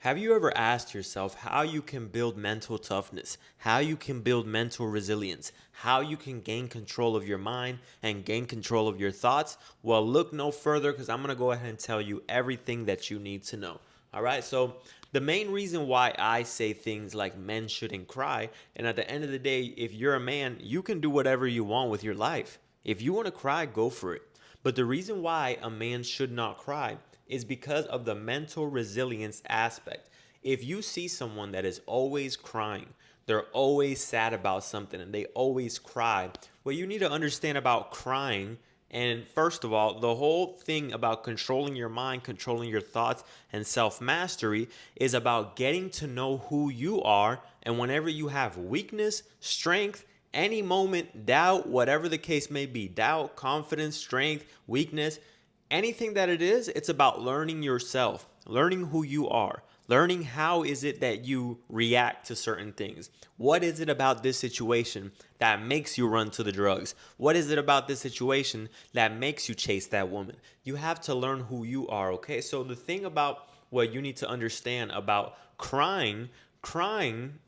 Have you ever asked yourself how you can build mental toughness, how you can build mental resilience, how you can gain control of your mind and gain control of your thoughts? Well, look no further because I'm going to go ahead and tell you everything that you need to know. All right, so the main reason why I say things like men shouldn't cry, and at the end of the day, if you're a man, you can do whatever you want with your life. If you want to cry, go for it. But the reason why a man should not cry is because of the mental resilience aspect. If you see someone that is always crying, they're always sad about something and they always cry, what you need to understand about crying, and first of all, the whole thing about controlling your mind, controlling your thoughts, and self mastery is about getting to know who you are. And whenever you have weakness, strength, any moment, doubt, whatever the case may be, doubt, confidence, strength, weakness, anything that it is, it's about learning yourself, learning who you are, learning how is it that you react to certain things. What is it about this situation that makes you run to the drugs? What is it about this situation that makes you chase that woman? You have to learn who you are, okay? So the thing about what you need to understand about crying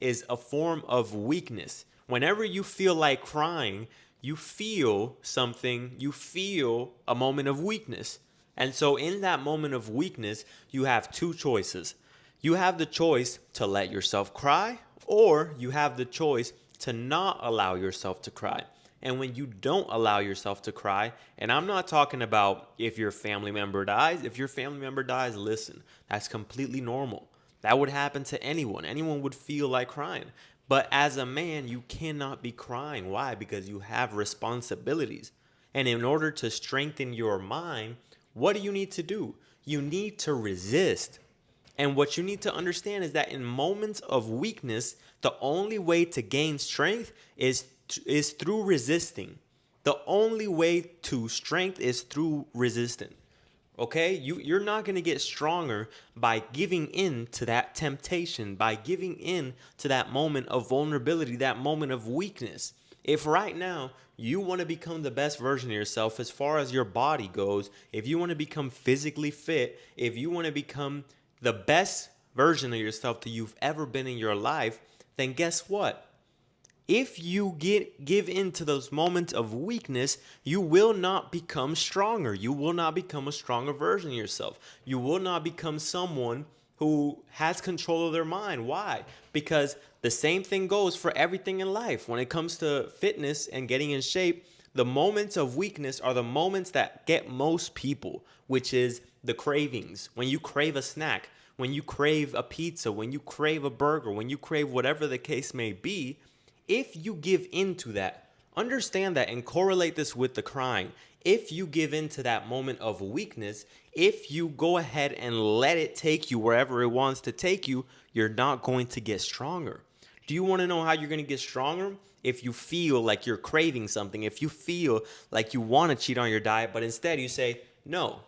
is a form of weakness. Whenever you feel like crying, you feel something, you feel a moment of weakness. And so, in that moment of weakness, you have two choices. You have the choice to let yourself cry, or you have the choice to not allow yourself to cry. And when you don't allow yourself to cry, and I'm not talking about if your family member dies, if your family member dies, listen, that's completely normal. That would happen to anyone. Anyone would feel like crying. But as a man, you cannot be crying. Why? Because you have responsibilities. And in order to strengthen your mind, what do you need to do? You need to resist. And what you need to understand is that in moments of weakness, the only way to gain strength is through resisting. The only way to strength is through resistance. Okay, you're not going to get stronger by giving in to that temptation, by giving in to that moment of vulnerability, that moment of weakness. If right now you want to become the best version of yourself as far as your body goes, if you want to become physically fit, if you want to become the best version of yourself that you've ever been in your life, then guess what? If you give in to those moments of weakness, you will not become stronger. You will not become a stronger version of yourself. You will not become someone who has control of their mind. Why? Because the same thing goes for everything in life. When it comes to fitness and getting in shape, the moments of weakness are the moments that get most people, which is the cravings. When you crave a snack, when you crave a pizza, when you crave a burger, when you crave whatever the case may be, if you give into that, understand that and correlate this with the crying. If you give into that moment of weakness, if you go ahead and let it take you wherever it wants to take you, you're not going to get stronger. Do you want to know how you're going to get stronger? If you feel like you're craving something, if you feel like you want to cheat on your diet, but instead you say, no,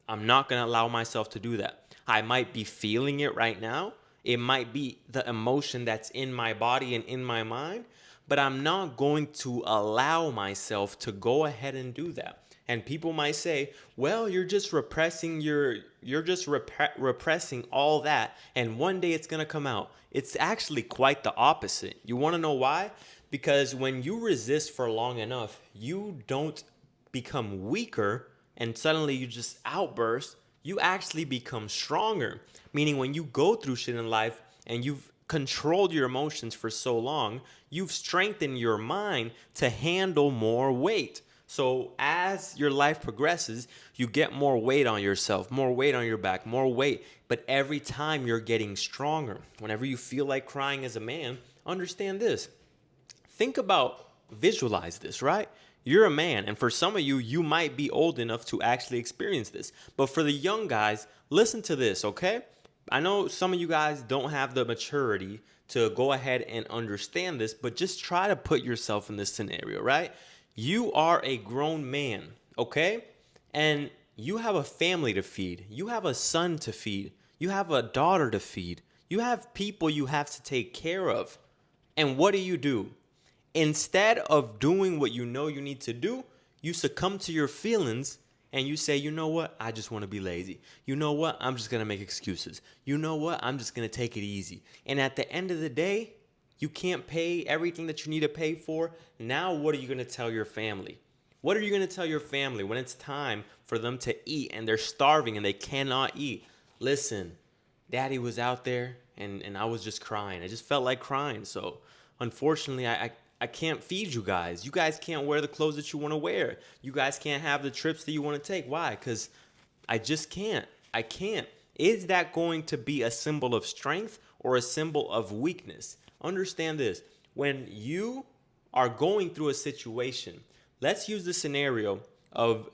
I'm not going to allow myself to do that. I might be feeling it right now. It might be the emotion that's in my body and in my mind, but I'm not going to allow myself to go ahead and do that. And people might say, "Well, you're just repressing all that and one day it's going to come out." It's actually quite the opposite. You want to know why? Because when you resist for long enough, you don't become weaker and suddenly you just outburst, you actually become stronger. Meaning, when you go through shit in life and you've controlled your emotions for so long, you've strengthened your mind to handle more weight. So, as your life progresses, you get more weight on yourself, more weight on your back, more weight. But every time you're getting stronger. Whenever you feel like crying as a man, understand this. Think about, visualize this, right? You're a man, and for some of you, you might be old enough to actually experience this. But for the young guys, listen to this, okay? I know some of you guys don't have the maturity to go ahead and understand this, but just try to put yourself in this scenario, right? You are a grown man, okay? And you have a family to feed. You have a son to feed. You have a daughter to feed. You have people you have to take care of. And what do? Instead of doing what you know you need to do, you succumb to your feelings and you say, you know what, I just want to be lazy. You know what, I'm just going to make excuses. You know what, I'm just going to take it easy. And at the end of the day, you can't pay everything that you need to pay for. Now, what are you going to tell your family? What are you going to tell your family when it's time for them to eat and they're starving and they cannot eat? Listen, daddy was out there and I was just crying. I just felt like crying. So unfortunately, I can't feed you guys. You guys can't wear the clothes that you want to wear. You guys can't have the trips that you want to take. Why? Because I just can't. I can't. Is that going to be a symbol of strength or a symbol of weakness? Understand this. When you are going through a situation, let's use the scenario of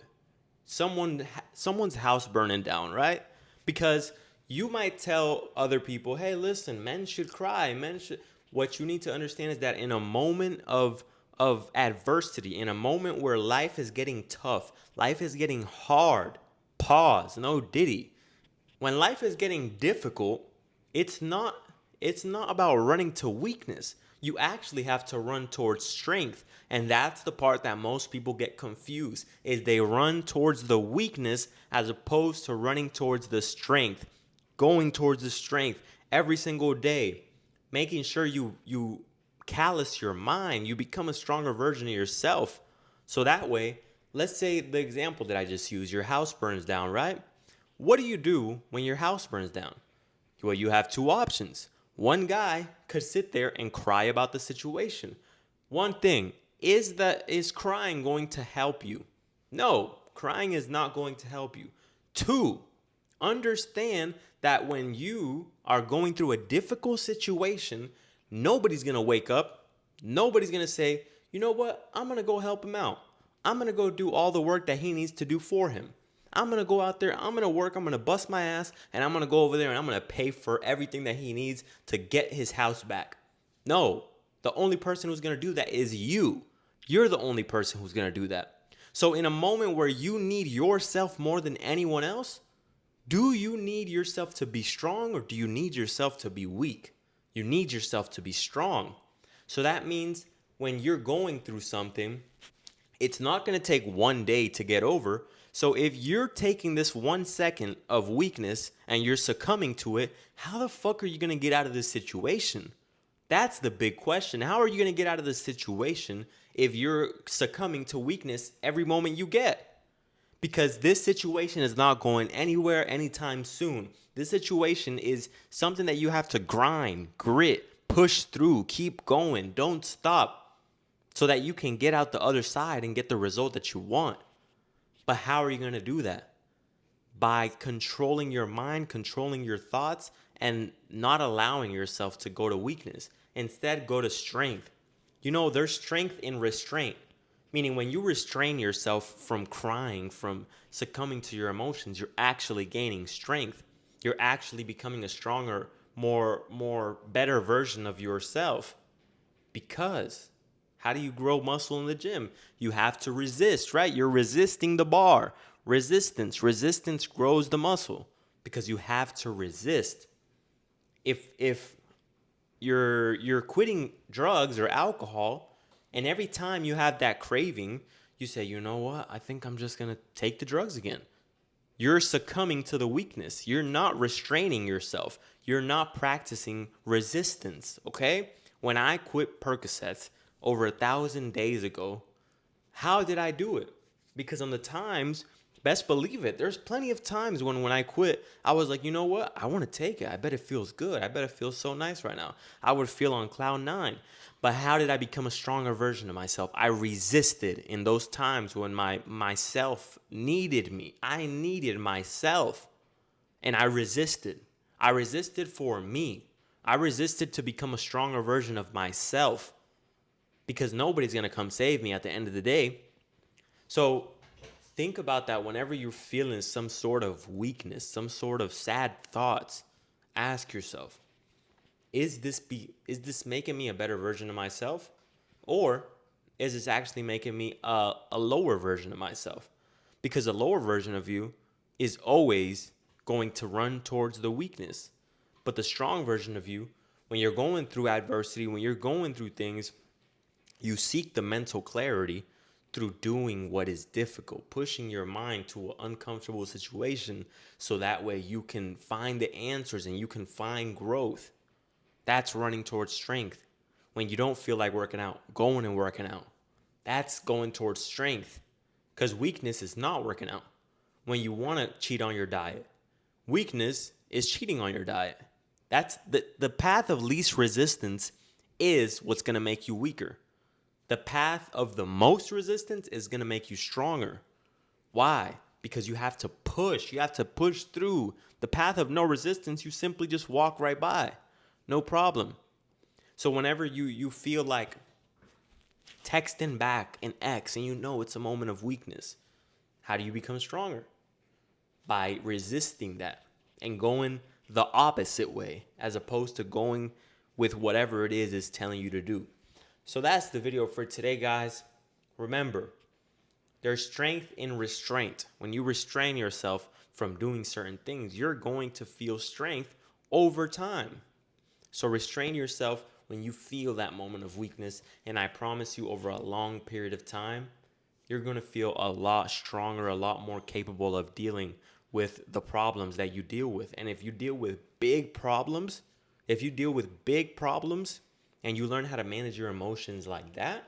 someone's house burning down, right? Because you might tell other people, "Hey, listen, men should cry. Men should." What you need to understand is that in a moment of adversity, in a moment where life is getting tough, life is getting hard, pause, no diddy. When life is getting difficult, it's not it's not about running to weakness. You actually have to run towards strength. And that's the part that most people get confused is they run towards the weakness as opposed to running towards the strength. Going towards the strength every single day. Making sure you callous your mind, you become a stronger version of yourself. So that way, let's say the example that I just used, your house burns down, right? What do you do when your house burns down? Well, you have two options. One guy could sit there and cry about the situation. One thing, is crying going to help you? No, crying is not going to help you. Two, understand that when you are going through a difficult situation, nobody's going to wake up. Nobody's going to say, you know what? I'm going to go help him out. I'm going to go do all the work that he needs to do for him. I'm going to go out there, I'm going to work, I'm going to bust my ass, and I'm going to go over there and I'm going to pay for everything that he needs to get his house back. No, the only person who's going to do that is you. You're the only person who's going to do that. So in a moment where you need yourself more than anyone else, do you need yourself to be strong or do you need yourself to be weak? You need yourself to be strong. So that means when you're going through something, it's not going to take one day to get over. So if you're taking this 1 second of weakness and you're succumbing to it, how the fuck are you going to get out of this situation? That's the big question. How are you going to get out of this situation if you're succumbing to weakness every moment you get? Because this situation is not going anywhere anytime soon. This situation is something that you have to grind, grit, push through, keep going, don't stop, so that you can get out the other side and get the result that you want. But how are you going to do that? By controlling your mind, controlling your thoughts, and not allowing yourself to go to weakness. Instead, go to strength. You know, there's strength in restraint. Meaning when you restrain yourself from crying, from succumbing to your emotions, you're actually gaining strength. You're actually becoming a stronger, more better version of yourself. Because how do you grow muscle in the gym? You have to resist, right? You're resisting the bar. Resistance grows the muscle because you have to resist. If you're quitting drugs or alcohol, and every time you have that craving, you say, you know what? I think I'm just gonna take the drugs again. You're succumbing to the weakness. You're not restraining yourself. You're not practicing resistance, okay? When I quit Percocets over 1,000 days ago, how did I do it? Because on the times, best believe it, there's plenty of times when I quit, I was like, you know what? I want to take it. I bet it feels good. I bet it feels so nice right now. I would feel on cloud nine. But how did I become a stronger version of myself? I resisted in those times when myself needed me. I needed myself. And I resisted. I resisted for me. I resisted to become a stronger version of myself. Because nobody's going to come save me at the end of the day. So think about that whenever you're feeling some sort of weakness, some sort of sad thoughts. Ask yourself, is this making me a better version of myself? Or is this actually making me a lower version of myself? Because a lower version of you is always going to run towards the weakness. But the strong version of you, when you're going through adversity, when you're going through things, you seek the mental clarity through doing what is difficult, pushing your mind to an uncomfortable situation so that way you can find the answers and you can find growth. That's running towards strength. When you don't feel like working out, going and working out. That's going towards strength. Because weakness is not working out. When you want to cheat on your diet, weakness is cheating on your diet. That's the path of least resistance is what's going to make you weaker. The path of the most resistance is going to make you stronger. Why? Because you have to push. You have to push through. The path of no resistance, you simply just walk right by. No problem. So whenever you feel like texting back an ex and you know it's a moment of weakness, how do you become stronger? By resisting that and going the opposite way as opposed to going with whatever it is telling you to do. So that's the video for today, guys. Remember, there's strength in restraint. When you restrain yourself from doing certain things, you're going to feel strength over time. So restrain yourself when you feel that moment of weakness, and I promise you over a long period of time, you're going to feel a lot stronger, a lot more capable of dealing with the problems that you deal with. And if you deal with big problems, and you learn how to manage your emotions like that,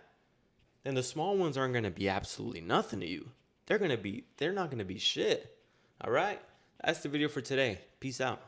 then the small ones aren't going to be absolutely nothing to you. They're not going to be shit. All right? That's the video for today. Peace out.